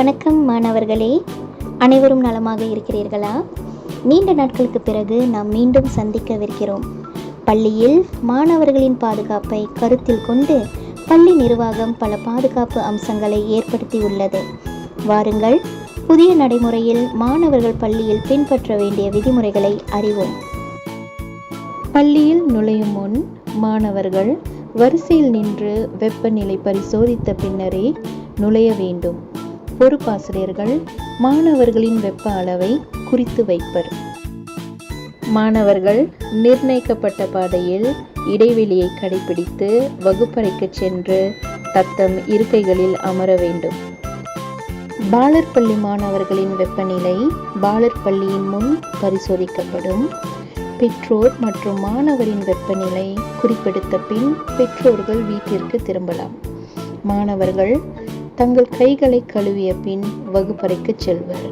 வணக்கம் மாணவர்களே, அனைவரும் நலமாக இருக்கிறீர்களா? நீண்ட நாட்களுக்கு பிறகு நாம் மீண்டும் சந்திக்கவிருக்கிறோம். பள்ளியில் மாணவர்களின் பாதுகாப்பை கருத்தில் கொண்டு பள்ளி நிர்வாகம் பல பாதுகாப்பு அம்சங்களை ஏற்படுத்தி உள்ளது. வாருங்கள், புதிய நடைமுறையில் மாணவர்கள் பள்ளியில் பின்பற்ற வேண்டிய விதிமுறைகளை அறிவோம். பள்ளியில் நுழையும் முன் மாணவர்கள் வரிசையில் நின்று வெப்பநிலை பரிசோதித்த பின்னரே நுழைய வேண்டும். பொறுப்பாசிரியர்கள் மாணவர்களின் வெப்ப அளவை குறித்து வைப்பர். மாணவர்கள் நிர்ணயிக்கப்பட்ட பாதையில் இடைவெளியை கடைபிடித்து வகுப்பறைக்கு சென்று தத்தம் இருக்கைகளில் அமர வேண்டும். பாலர் பள்ளி மாணவர்களின் வெப்பநிலை பாலர் பள்ளியின் முன் பரிசோதிக்கப்படும். பெற்றோர் மற்றும் மாணவரின் வெப்பநிலை குறிப்பெடுத்த பின் பெற்றோர்கள் வீட்டிற்கு திரும்பலாம். மாணவர்கள் தங்கள் கைகளை கழுவிய பின் வகுப்பறைக்கு செல்வர்.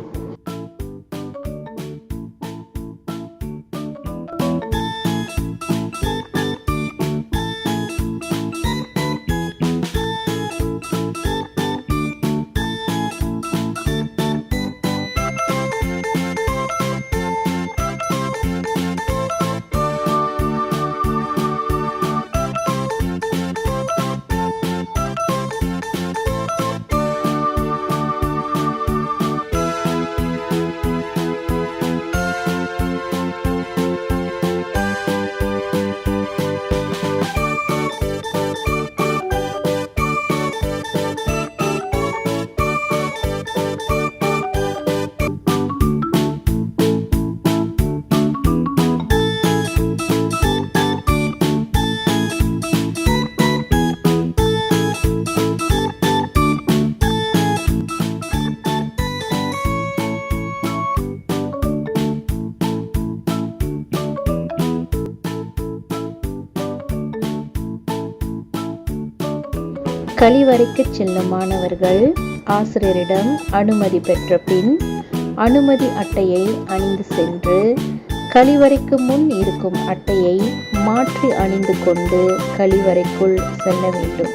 கழிவறைக்கு செல்லும் மாணவர்கள் ஆசிரியரிடம் அனுமதி பெற்ற பின் அனுமதி அட்டையை அணிந்து சென்று கழிவறைக்கு முன் இருக்கும் அட்டையை மாற்றி அணிந்து கொண்டு கழிவறைக்குள் செல்ல வேண்டும்.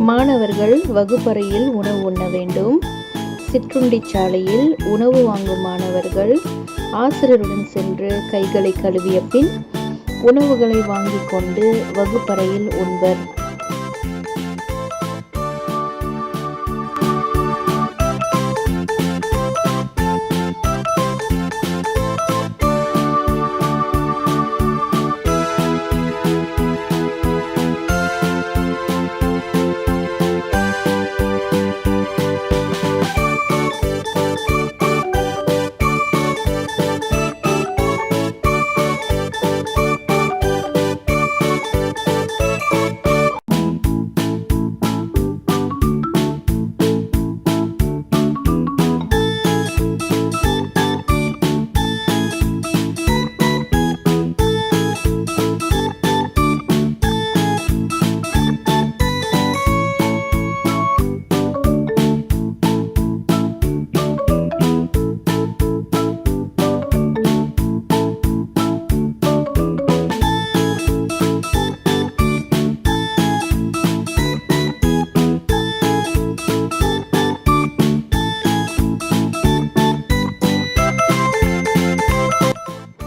மாணவர்கள் வகுப்பறையில் உணவு உண்ண வேண்டும். சிற்றுண்டி சாலையில் உணவு வாங்கும் மாணவர்கள் ஆசிரியருடன் சென்று கைகளை கழுவிய பின் உணவுகளை வாங்கிக் கொண்டு வகுப்பறையில் உண்பர்.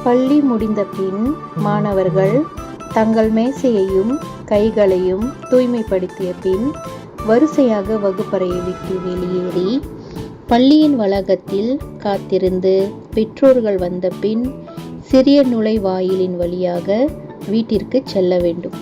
பள்ளி முடிந்த பின் மாணவர்கள் தங்கள் மேசையையும் கைகளையும் தூய்மைப்படுத்திய பின் வரிசையாக வகுப்பறையை விட்டு வெளியேறி பள்ளியின் வளாகத்தில் காத்திருந்து பெற்றோர்கள் வந்த பின் சிறிய நுழைவாயிலின் வழியாக வீட்டிற்கு செல்ல வேண்டும்.